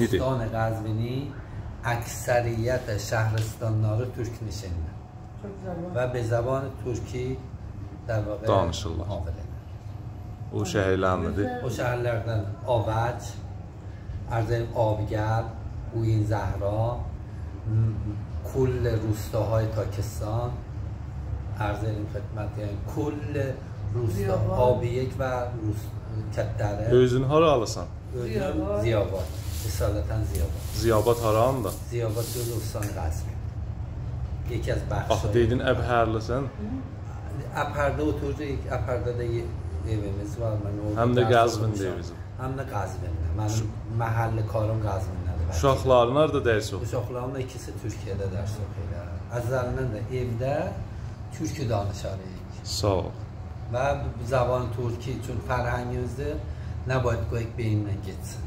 Qazvinidir. استان قزوینی اکثریت şəhərstanları türk nişinli və به زبان ترکی در واقع danışırlar. O şəhərlərdir. O şəhərlərdən Avac, Ərzəlim Abigər, Uyin Zəhra, کل روستاهای تاکستان عرض این خدمت یعنی کل روستا آبیک و کدره. Özün hara alırsan? Özüm Ziyabad. Esaleten Ziyabad. Ziyabad haranında? Ziyabad göz ustan Qazvin. Yeki az bəxş. Axı dedin Əbhərlisən? Əbhərdə oturucuq. Əbhərdə də evimiz var. Həm də Qazvində evizim. Həm də Qazvində. Mənim məhəlli karım Qazvindədir. Uşaqların harada dərs oxuyur? Uşaqlarımın ikisi Türkiyədə dərs oxuyurlar. Əzəlindən də evdə türkü danışarıq. Sağ ol. Və zaban Türki üçün fərhəngimizdir. Nəbaید qoyaq beynindən geçsin.